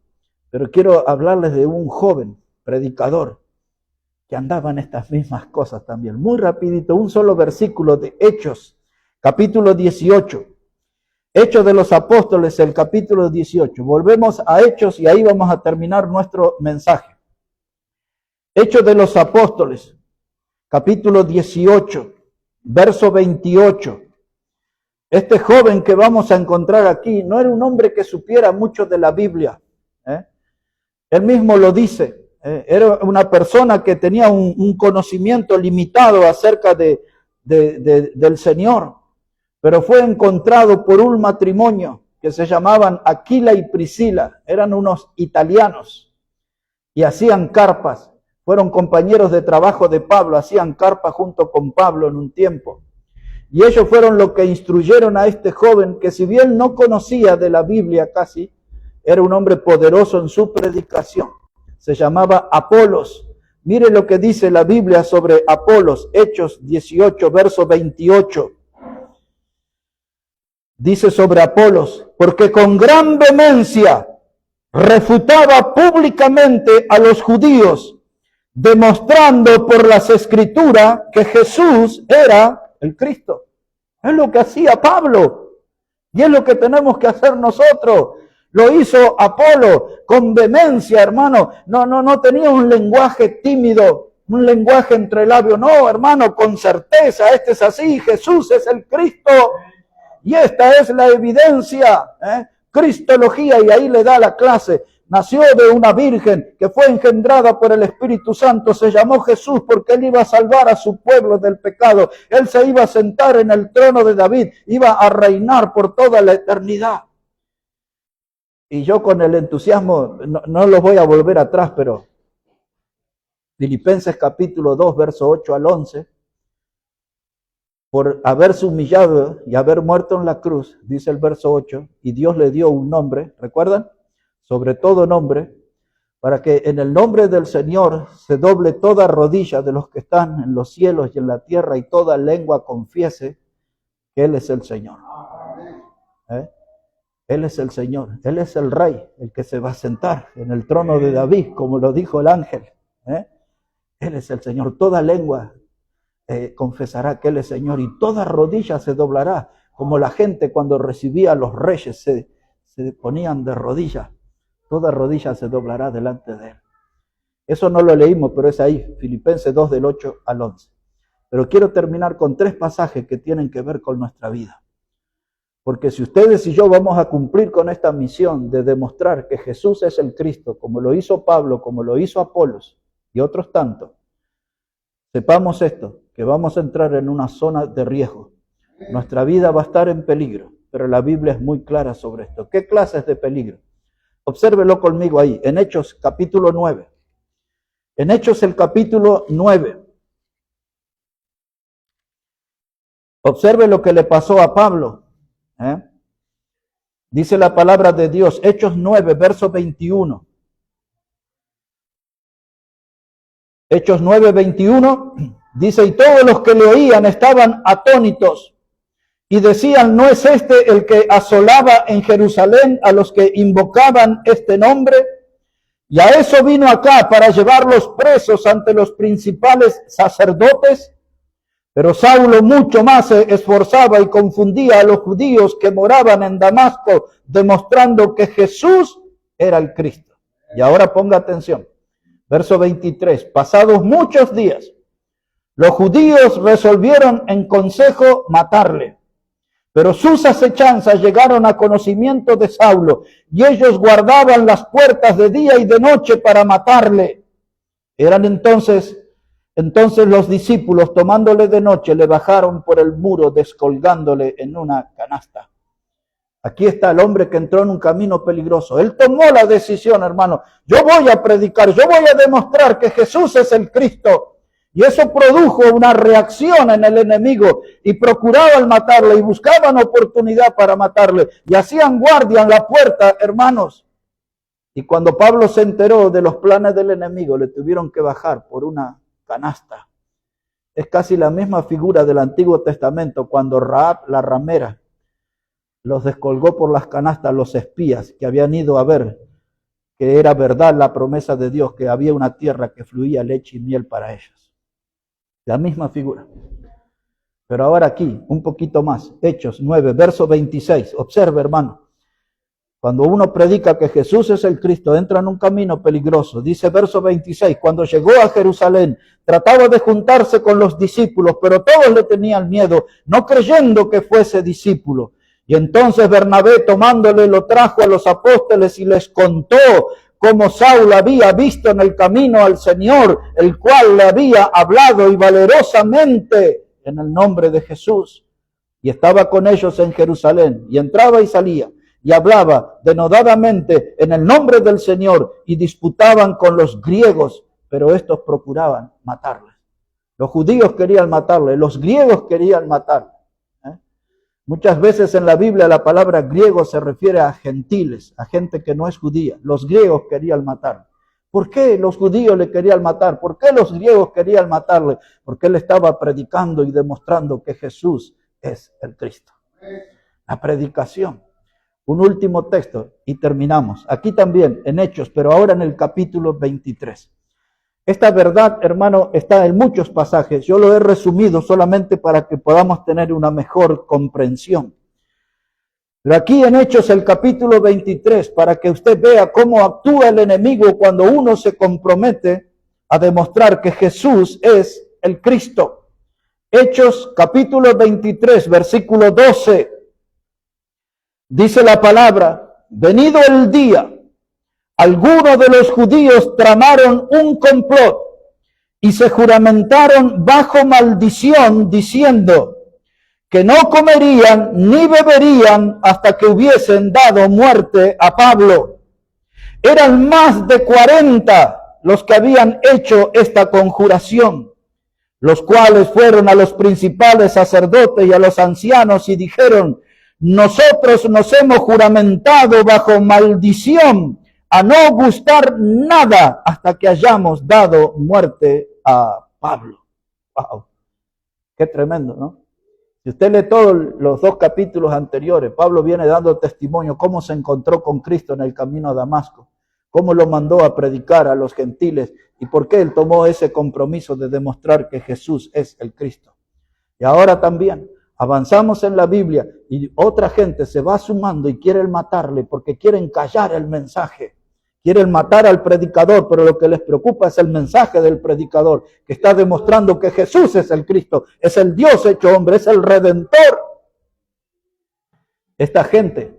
Pero quiero hablarles de un joven predicador que andaba en estas mismas cosas también. Muy rapidito, un solo versículo de Hechos, capítulo 18. Hechos de los Apóstoles, el capítulo 18. Volvemos a Hechos y ahí vamos a terminar nuestro mensaje. Hechos de los Apóstoles, capítulo 18, verso 28. Este joven que vamos a encontrar aquí no era un hombre que supiera mucho de la Biblia. Él mismo lo dice, era una persona que tenía un conocimiento limitado acerca del Señor, pero fue encontrado por un matrimonio que se llamaban Aquila y Priscila, eran unos italianos y hacían carpas, fueron compañeros de trabajo de Pablo, hacían carpas junto con Pablo en un tiempo. Y ellos fueron los que instruyeron a este joven que si bien no conocía de la Biblia casi, era un hombre poderoso en su predicación. Se llamaba Apolos. Mire lo que dice la Biblia sobre Apolos. Hechos 18, verso 28. Dice sobre Apolos, porque con gran vehemencia refutaba públicamente a los judíos, demostrando por las Escrituras que Jesús era el Cristo. Es lo que hacía Pablo y es lo que tenemos que hacer nosotros. Lo hizo Apolo con vehemencia, hermano. No tenía un lenguaje tímido, un lenguaje entre labios. No, hermano, con certeza, este es así. Jesús es el Cristo. Y esta es la evidencia, Cristología, y ahí le da la clase. Nació de una virgen que fue engendrada por el Espíritu Santo. Se llamó Jesús porque él iba a salvar a su pueblo del pecado. Él se iba a sentar en el trono de David. Iba a reinar por toda la eternidad. Y yo con el entusiasmo, no los voy a volver atrás, pero Filipenses capítulo 2, verso 8 al 11, por haberse humillado y haber muerto en la cruz, dice el verso 8, y Dios le dio un nombre, ¿recuerdan? Sobre todo nombre, para que en el nombre del Señor se doble toda rodilla de los que están en los cielos y en la tierra, y toda lengua confiese que Él es el Señor. Él es el Señor, Él es el Rey, el que se va a sentar en el trono de David, como lo dijo el ángel. Él es el Señor, toda lengua confesará que Él es Señor y toda rodilla se doblará, como la gente cuando recibía a los reyes se ponían de rodillas, toda rodilla se doblará delante de Él. Eso no lo leímos, pero es ahí, Filipenses 2 del 8 al 11. Pero quiero terminar con 3 pasajes que tienen que ver con nuestra vida. Porque si ustedes y yo vamos a cumplir con esta misión de demostrar que Jesús es el Cristo, como lo hizo Pablo, como lo hizo Apolos y otros tantos, sepamos esto, que vamos a entrar en una zona de riesgo. Nuestra vida va a estar en peligro, pero la Biblia es muy clara sobre esto. ¿Qué clases de peligro? Obsérvelo conmigo ahí, en Hechos capítulo 9. En Hechos el capítulo 9. Observe lo que le pasó a Pablo. Dice la palabra de Dios, Hechos 9, verso 21. Hechos 9, 21, dice, y todos los que le oían estaban atónitos y decían, ¿no es este el que asolaba en Jerusalén a los que invocaban este nombre? Y a eso vino acá, para llevarlos presos ante los principales sacerdotes. Pero Saulo mucho más se esforzaba y confundía a los judíos que moraban en Damasco, demostrando que Jesús era el Cristo. Y ahora ponga atención. Verso 23. Pasados muchos días, los judíos resolvieron en consejo matarle. Pero sus acechanzas llegaron a conocimiento de Saulo, y ellos guardaban las puertas de día y de noche para matarle. Eran entonces los discípulos, tomándole de noche, le bajaron por el muro, descolgándole en una canasta. Aquí está el hombre que entró en un camino peligroso. Él tomó la decisión, hermano. Yo voy a predicar, yo voy a demostrar que Jesús es el Cristo. Y eso produjo una reacción en el enemigo y procuraban matarle y buscaban oportunidad para matarle. Y hacían guardia en la puerta, hermanos. Y cuando Pablo se enteró de los planes del enemigo, le tuvieron que bajar por una canasta. Es casi la misma figura del Antiguo Testamento cuando Rahab, la ramera, los descolgó por las canastas los espías que habían ido a ver que era verdad la promesa de Dios, que había una tierra que fluía leche y miel para ellos. La misma figura. Pero ahora aquí, un poquito más, Hechos 9, verso 26. Observe, hermano. Cuando uno predica que Jesús es el Cristo, entra en un camino peligroso. Dice verso 26, cuando llegó a Jerusalén, trataba de juntarse con los discípulos, pero todos le tenían miedo, no creyendo que fuese discípulo. Y entonces Bernabé, tomándole, lo trajo a los apóstoles y les contó cómo Saulo había visto en el camino al Señor, el cual le había hablado y valerosamente en el nombre de Jesús. Y estaba con ellos en Jerusalén, y entraba y salía, y hablaba denodadamente en el nombre del Señor, y disputaban con los griegos, pero estos procuraban matarles. Los judíos querían matarle, los griegos querían matarle. Muchas veces en la Biblia la palabra griego se refiere a gentiles, a gente que no es judía. Los griegos querían matarle. ¿Por qué los judíos le querían matar? ¿Por qué los griegos querían matarle? Porque él estaba predicando y demostrando que Jesús es el Cristo. La predicación. Un último texto y terminamos. Aquí también en Hechos, pero ahora en el capítulo 23. Esta verdad, hermano, está en muchos pasajes. Yo lo he resumido solamente para que podamos tener una mejor comprensión. Pero aquí en Hechos el capítulo 23, para que usted vea cómo actúa el enemigo cuando uno se compromete a demostrar que Jesús es el Cristo. Hechos capítulo 23, versículo 12. Dice la palabra: venido el día, algunos de los judíos tramaron un complot y se juramentaron bajo maldición, diciendo que no comerían ni beberían hasta que hubiesen dado muerte a Pablo. Eran más de 40 los que habían hecho esta conjuración, los cuales fueron a los principales sacerdotes y a los ancianos y dijeron: nosotros nos hemos juramentado bajo maldición a no gustar nada hasta que hayamos dado muerte a Pablo. Wow, qué tremendo, ¿no? Si usted lee todos los 2 capítulos anteriores, Pablo viene dando testimonio cómo se encontró con Cristo en el camino a Damasco, cómo lo mandó a predicar a los gentiles y por qué él tomó ese compromiso de demostrar que Jesús es el Cristo. Y ahora también avanzamos en la Biblia y otra gente se va sumando y quieren matarle porque quieren callar el mensaje. Quieren matar al predicador, pero lo que les preocupa es el mensaje del predicador, que está demostrando que Jesús es el Cristo, es el Dios hecho hombre, es el Redentor. Esta gente,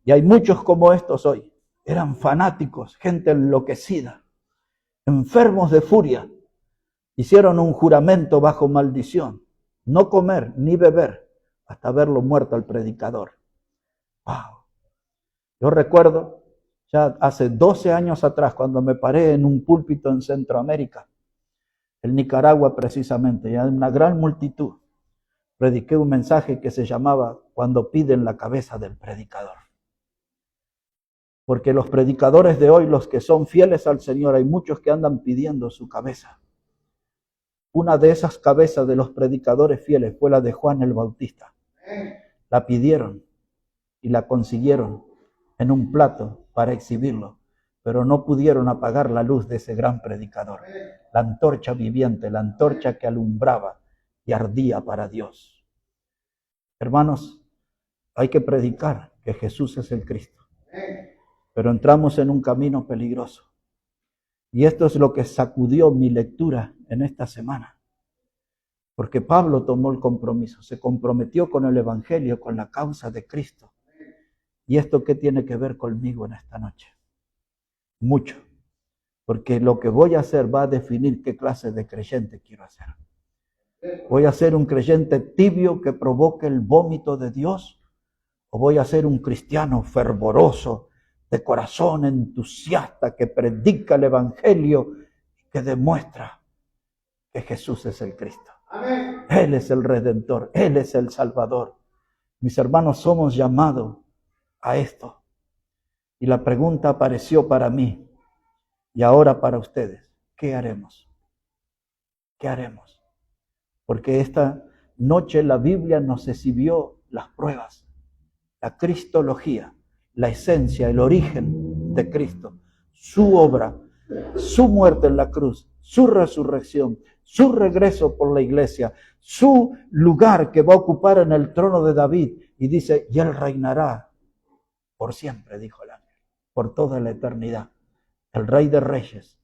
y hay muchos como estos hoy, eran fanáticos, gente enloquecida, enfermos de furia. Hicieron un juramento bajo maldición, no comer ni beber hasta verlo muerto al predicador. Wow. Yo recuerdo ya hace 12 años atrás, cuando me paré en un púlpito en Centroamérica, en Nicaragua precisamente, ya en una gran multitud, prediqué un mensaje que se llamaba Cuando piden la cabeza del predicador. Porque los predicadores de hoy, los que son fieles al Señor, hay muchos que andan pidiendo su cabeza. Una de esas cabezas de los predicadores fieles fue la de Juan el Bautista. La pidieron y la consiguieron en un plato para exhibirlo, pero no pudieron apagar la luz de ese gran predicador, la antorcha viviente, la antorcha que alumbraba y ardía para Dios. Hermanos, hay que predicar que Jesús es el Cristo, pero entramos en un camino peligroso. Y esto es lo que sacudió mi lectura en esta semana, porque Pablo tomó el compromiso, se comprometió con el Evangelio, con la causa de Cristo. ¿Y esto qué tiene que ver conmigo en esta noche? Mucho, porque lo que voy a hacer va a definir qué clase de creyente quiero hacer. ¿Voy a ser un creyente tibio que provoque el vómito de Dios? ¿O voy a ser un cristiano fervoroso, de corazón entusiasta, que predica el Evangelio y que demuestra que Jesús es el Cristo? Amén. Él es el Redentor, Él es el Salvador. Mis hermanos, somos llamados a esto. Y la pregunta apareció para mí y ahora para ustedes: ¿qué haremos? ¿Qué haremos? Porque esta noche la Biblia nos exhibió las pruebas, la cristología, la esencia, el origen de Cristo, su obra, su muerte en la cruz, su resurrección, su regreso por la iglesia, su lugar que va a ocupar en el trono de David. Y dice: y Él reinará por siempre, dijo el ángel, por toda la eternidad. El Rey de Reyes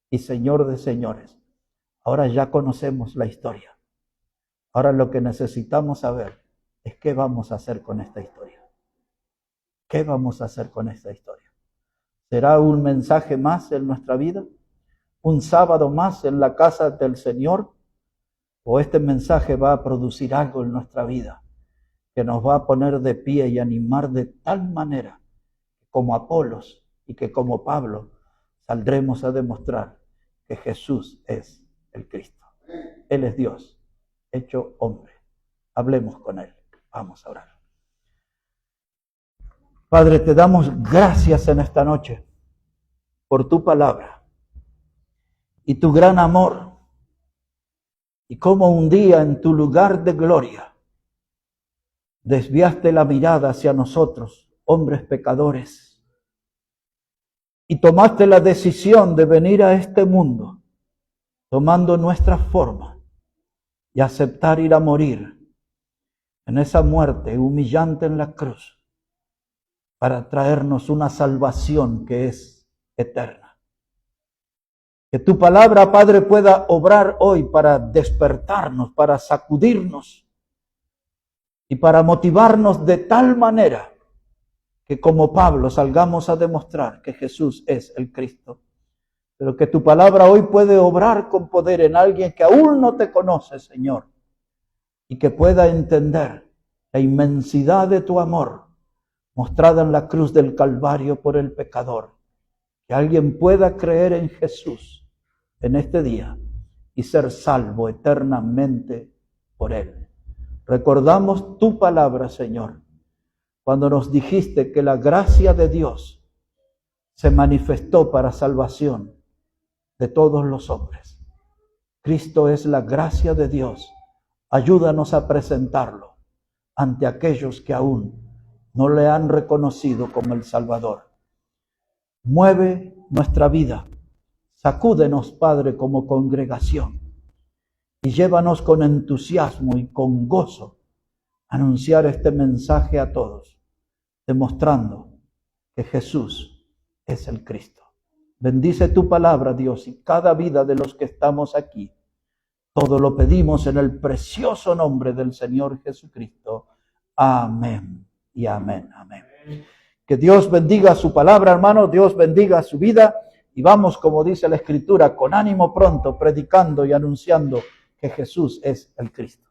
y Señor de Señores. Ahora ya conocemos la historia. Ahora lo que necesitamos saber es qué vamos a hacer con esta historia. ¿Qué vamos a hacer con esta historia? ¿Será un mensaje más en nuestra vida? ¿Un sábado más en la casa del Señor? ¿O este mensaje va a producir algo en nuestra vida que nos va a poner de pie y animar de tal manera, como Apolos y que como Pablo, saldremos a demostrar que Jesús es el Cristo? Él es Dios, hecho hombre. Hablemos con Él. Vamos a orar. Padre, te damos gracias en esta noche por tu palabra y tu gran amor, y cómo un día en tu lugar de gloria desviaste la mirada hacia nosotros, hombres pecadores, y tomaste la decisión de venir a este mundo, tomando nuestra forma y aceptar ir a morir en esa muerte humillante en la cruz, para traernos una salvación que es eterna. Que tu palabra, Padre, pueda obrar hoy para despertarnos, para sacudirnos y para motivarnos de tal manera que como Pablo salgamos a demostrar que Jesús es el Cristo. Pero que tu palabra hoy puede obrar con poder en alguien que aún no te conoce, Señor, y que pueda entender la inmensidad de tu amor mostrada en la cruz del Calvario por el pecador. Que alguien pueda creer en Jesús en este día y ser salvo eternamente por Él. Recordamos tu palabra, Señor, cuando nos dijiste que la gracia de Dios se manifestó para salvación de todos los hombres. Cristo es la gracia de Dios. Ayúdanos a presentarlo ante aquellos que aún no le han reconocido como el Salvador. Mueve nuestra vida. Sacúdenos, Padre, como congregación, y llévanos con entusiasmo y con gozo a anunciar este mensaje a todos, demostrando que Jesús es el Cristo. Bendice tu palabra, Dios, y cada vida de los que estamos aquí. Todo lo pedimos en el precioso nombre del Señor Jesucristo. Amén y amén, amén. Que Dios bendiga su palabra, hermano. Dios bendiga su vida. Y vamos, como dice la Escritura, con ánimo pronto, predicando y anunciando que Jesús es el Cristo.